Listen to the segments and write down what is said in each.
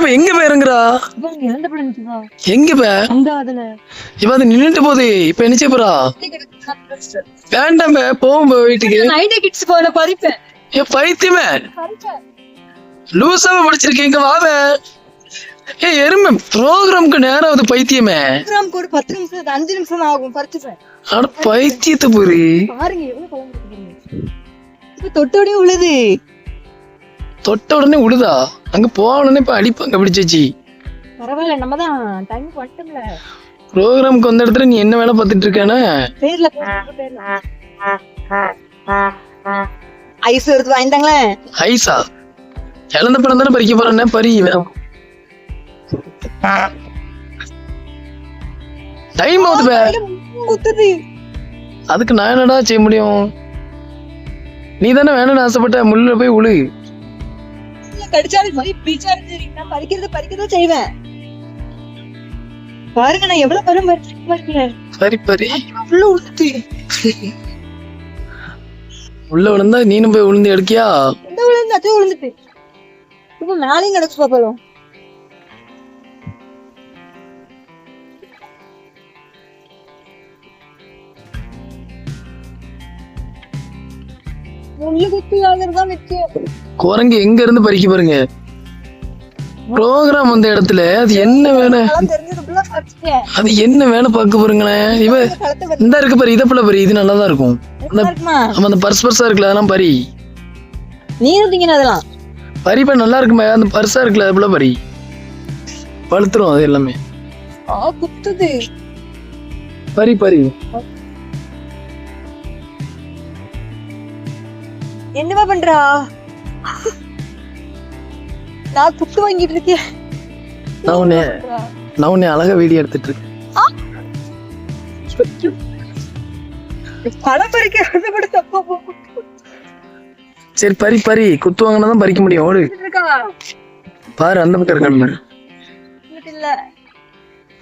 இப்ப எங்க போயிருங்கறா? எங்க பே? இப்ப அது நின்னுட்டு போகுது. இப்ப என்ன செய்ய போறா? வேண்டாம் பே, போவோம் பே வீட்டுக்கு. ஏ பைத்தியமே, லூசாவ படிச்சிருக்கீங்க, வா பே. ஏ எருமை, ப்ரோக்ராம்க்கு நேரம் அது பைத்தியமே. கூட 10 நிமிஷம் 5 நிமிஷம் ஆகும் பறிச்சுப்பேன். அட பைத்தியத்தை புரி. பாருங்க எவ்வளவு குழம்பு இப்ப தொட்டோடே உழுது. தொட்ட உடனே உழுதா? அங்க போன உடனே இப்ப அடிப்பாங்க பிடிச்சி. பரவாயில்ல, நம்ம தான் டைம் வந்துட்டோம்ல. ப்ரோக்ராம்க்கு வந்த இடத்துல நீ என்ன வேலை பார்த்துட்டு இருக்கானே? பேர்ல ஐஸ் எடுத்து வாங்கிட்டாங்களே. ஐஸா? இழந்த படம் தானே பறிக்க போறேன். பறி டைம் ஆகுது. அதுக்கு நான் என்னடா செய்ய முடியும்? நீ தானே வேணும்னு ஆசைப்பட்ட, முள்ள போய் உழு. கடிச்சாலும் நான் பறிக்கிறத செய்வேன். பாருங்க நான் எவ்வளவு பரம் பறி உள்ள விழுந்தா நீனும் போய் விழுந்து எடுக்கியா? விழுந்துட்டு இப்ப மேலையும் கிடச்சு பாப்போம். குரங்கு எங்க இருந்து பறிக்க பாருங்க. ப்ரோக்ராம் வந்த இடத்துல அது என்ன வேணும், அது என்ன வேணும் பார்க்க போறீங்களேன். இவ இந்த இருக்கு பாரு, இதை போல பாரு, இது நல்லாதான் இருக்கும். அந்த பர்ஸ் பர்ஸா இருக்குல்ல, அதெல்லாம் பறி. அதெல்லாம் பறிப்பா நல்லா இருக்குமே. அந்த பர்ஸா இருக்குல்ல, அது போல பறி. பழுத்துரும் அது எல்லாமே. பறி பறி. என்னவா பண்றா? நான் புட்டு வாங்கிட்டு இருக்கேன். நான் உன்னை அழகா வீடியோ எடுத்துட்டு இருக்கேன். படம் பறிக்கிறது கூட தப்பா. சரி பறி பறி, குத்து வாங்கினாதான் பறிக்க முடியும். ஓடு பாரு, அந்த பக்கம் இருக்கான்னு.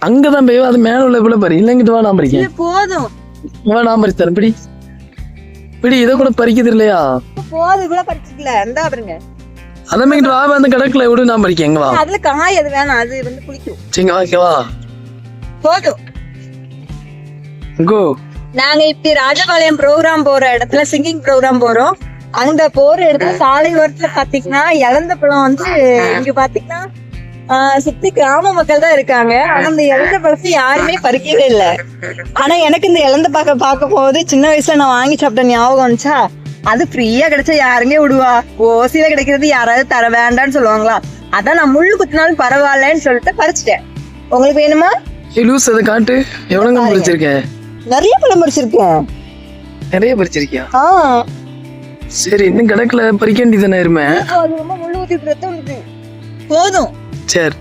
அங்கதான் போய் அது மேல உள்ள போல பறி. இல்லைங்கிட்டு வா, நான் பறிக்கேன். போதும் வா, நான் பறிச்சு தரேன். பிடி பிடி. இதை கூட பறிக்கிறது இல்லையா? போதும், கூட பறிச்சுக்கல. இருந்தா பாருங்க, அதமே வா, அந்த கடற்கரை விடு, நான் பறிக்கேன். எங்க வா, அதுல காய் எது வேணாம், அது வந்து குளிக்கும். சரிங்க வா. போதும் கோ. நாங்க இப்படி ராஜபாளையம் ப்ரோக்ராம் போற இடத்துல சிங்கிங் ப்ரோக்ராம் போறோம். அங்க போற இடத்துல சாலை ஓரத்துல பாத்தீங்கன்னா இழந்த பழம் வந்து இங்க பாத்தீங்கன்னா சுத்தி கிராம மக்கள் தான் இருக்காங்க. ஆனா இந்த இழந்த பழத்தை யாருமே பறிக்கவே இல்லை. ஆனா எனக்கு இந்த இழந்த பார்க்க போகுது சின்ன வயசுல நான் வாங்கி சாப்பிட்ட ஞாபகம் வந்துச்சா. அது ஃப்ரீயா கிடைச்சா யாருங்க விடுவா? ஓசியில கிடைக்கிறது யாராவது தர வேண்டான்னு சொல்லுவாங்களா? அதான் நான் முள்ளு குத்தினாலும் பரவாயில்லன்னு சொல்லிட்டு பறிச்சுட்டேன். உங்களுக்கு வேணுமா? லூஸ், அதை காட்டு. எவ்வளவு பறிச்சிருக்கேன்? நிறைய பழம் பறிச்சிருக்கேன். நிறைய பறிச்சிருக்கியா? சரி, இன்னும் கிடக்கல, பறிக்க வேண்டியதானே இருமே. முள்ளு ஊத்தி போதும். சரி.